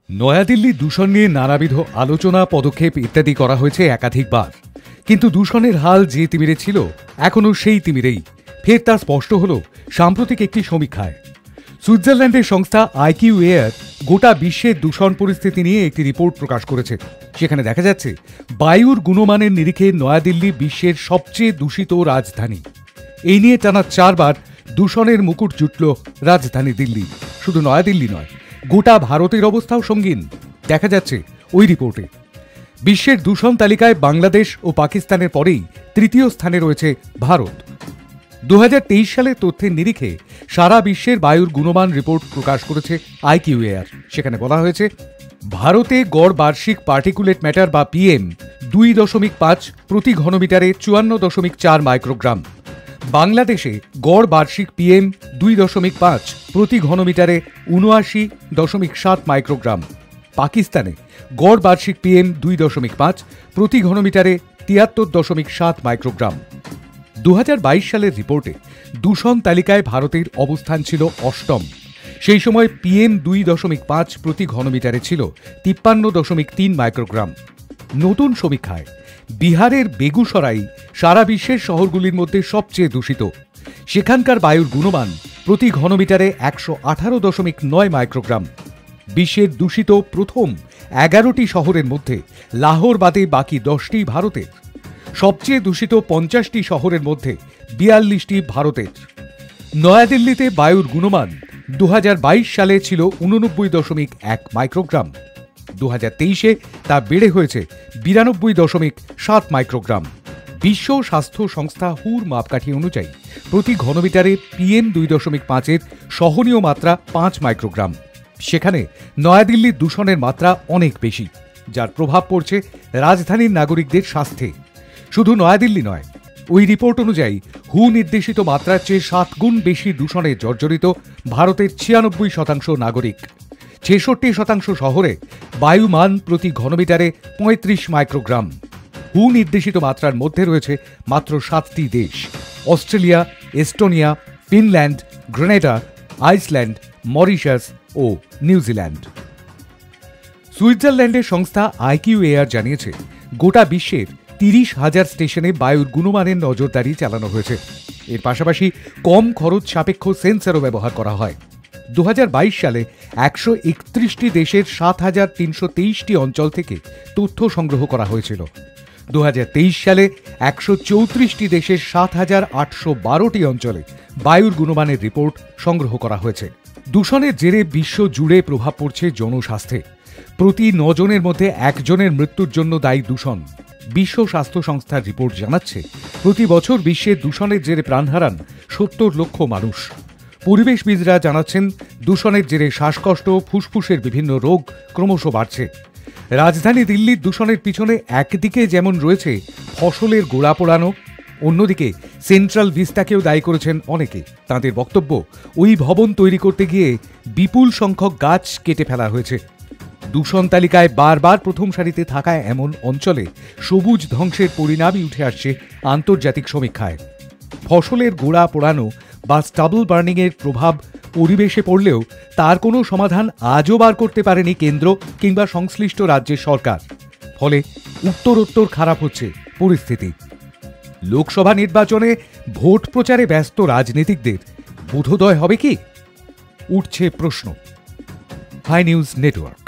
নয়াদিল্লি দূষণ নিয়ে নানাবিধ আলোচনা পদক্ষেপ ইত্যাদি করা হয়েছে একাধিকবার, কিন্তু দূষণের হাল যে তিমিরে ছিল এখনও সেই তিমিরেই। ফের তা স্পষ্ট হল সাম্প্রতিক একটি সমীক্ষায়। সুইজারল্যান্ডের সংস্থা আইকিউ এয়ার গোটা বিশ্বের দূষণ পরিস্থিতি নিয়ে একটি রিপোর্ট প্রকাশ করেছে। সেখানে দেখা যাচ্ছে বায়ুর গুণমানের নিরিখে নয়াদিল্লি বিশ্বের সবচেয়ে দূষিত রাজধানী। এই নিয়ে টানা 4 বার দূষণের মুকুট জুটল রাজধানী দিল্লি। শুধু নয়াদিল্লি নয়, গোটা ভারতের অবস্থাও সঙ্গীন দেখা যাচ্ছে ওই রিপোর্টে। বিশ্বের দূষণ তালিকায় বাংলাদেশ ও পাকিস্তানের পরেই তৃতীয় স্থানে রয়েছে ভারত। 2023 সালের তথ্যের নিরিখে সারা বিশ্বের বায়ুর গুণমান রিপোর্ট প্রকাশ করেছে আইকিউ এয়ার। সেখানে বলা হয়েছে ভারতে গড় বার্ষিক পার্টিকুলেট ম্যাটার বা পিএম 2.5 প্রতি ঘনমিটারে 54.4 মাইক্রোগ্রাম। বাংলাদেশে গড় বার্ষিক পিএম 2.5 প্রতি ঘনমিটারে 79.7 মাইক্রোগ্রাম। পাকিস্তানে গড় বার্ষিক পিএম 2.5 প্রতি ঘনমিটারে 73.7 মাইক্রোগ্রাম। 2022 সালের রিপোর্টে দূষণ তালিকায় ভারতের অবস্থান ছিল অষ্টম। সেই সময় পিএম 2.5 প্রতি ঘনমিটারে ছিল 53.3 মাইক্রোগ্রাম। নতুন সমীক্ষায় বিহারের বেগুসরাই সারা বিশ্বের শহরগুলির মধ্যে সবচেয়ে দূষিত। সেখানকার বায়ুর গুণমান প্রতি ঘনমিটারে 118.9 মাইক্রোগ্রাম। বিশ্বের দূষিত প্রথম 11টি শহরের মধ্যে লাহোর বাদে বাকি 10টি ভারতের। সবচেয়ে দূষিত 50টি শহরের মধ্যে 42টি ভারতের। নয়াদিল্লিতে বায়ুর গুণমান 2022 সালে ছিল 89.1 মাইক্রোগ্রাম। 2023-এ তা বেড়ে হয়েছে 92.7 মাইক্রোগ্রাম। বিশ্ব স্বাস্থ্য সংস্থা হুর মাপকাঠি অনুযায়ী প্রতি ঘনমিটারে পিএম 2.5-এর সহনীয় মাত্রা 5 মাইক্রোগ্রাম। সেখানে নয়াদিল্লির দূষণের মাত্রা অনেক বেশি, যার প্রভাব পড়ছে রাজধানীর নাগরিকদের স্বাস্থ্যে। শুধু নয়াদিল্লি নয়, ওই রিপোর্ট অনুযায়ী হু নির্দেশিত মাত্রার চেয়ে 7 গুণ বেশি দূষণে জর্জরিত ভারতের 96% নাগরিক। 66% শহরে বায়ুমান প্রতি ঘনমিটারে 35 মাইক্রোগ্রাম। হু নির্দেশিত মাত্রার মধ্যে রয়েছে মাত্র 7টি দেশ: Australia, Estonia, Finland, Grenada, Iceland, Mauritius ও নিউজিল্যান্ড। সুইজারল্যান্ডের সংস্থা আইকিউ এয়ার জানিয়েছে গোটা বিশ্বের 30,000 স্টেশনে বায়ুর গুণমানের নজরদারি চালানো হয়েছে। এর পাশাপাশি কম খরচ সাপেক্ষ সেন্সরও ব্যবহার করা হয়। 2022 সালে 131টি দেশের 7,323টি অঞ্চল থেকে তথ্য সংগ্রহ করা হয়েছিল। 2023 সালে 134টি দেশের 7,812টি অঞ্চলে বায়ুর গুণমানের রিপোর্ট সংগ্রহ করা হয়েছে। দূষণের জেরে বিশ্ব জুড়ে প্রভাব পড়ছে জনস্বাস্থ্যে। প্রতি 9 জনের মধ্যে 1 জনের মৃত্যুর জন্য দায়ী দূষণ। বিশ্ব স্বাস্থ্য সংস্থার রিপোর্ট জানাচ্ছে প্রতি বছর বিশ্বে দূষণের জেরে প্রাণ হারান 70 লক্ষ মানুষ। পরিবেশবিদরা জানাচ্ছেন দূষণের জেরে শ্বাসকষ্ট, ফুসফুসের বিভিন্ন রোগ ক্রমশ বাড়ছে। রাজধানী দিল্লির দূষণের পিছনে একদিকে যেমন রয়েছে ফসলের গোড়া পোড়ানো, অন্যদিকে সেন্ট্রাল ভিস্টাকেও দায়ী করেছেন অনেকে। তাঁদের বক্তব্য, ওই ভবন তৈরি করতে গিয়ে বিপুল সংখ্যক গাছ কেটে ফেলা হয়েছে। দূষণ তালিকায় বারবার প্রথম সারিতে থাকা এমন অঞ্চলে সবুজ ধ্বংসের পরিণামই উঠে আসছে আন্তর্জাতিক সমীক্ষায়। ফসলের গোড়া পোড়ানো বা স্টাবল বার্নিংয়ের প্রভাব পরিবেশে পড়লেও তার কোনো সমাধান আজও বার করতে পারেনি কেন্দ্র কিংবা সংশ্লিষ্ট রাজ্যের সরকার। ফলে উত্তরোত্তর খারাপ হচ্ছে পরিস্থিতি। লোকসভা নির্বাচনে ভোট প্রচারে ব্যস্ত রাজনীতিকদের বোধোদয় হবে কি, উঠছে প্রশ্ন। Hi news network.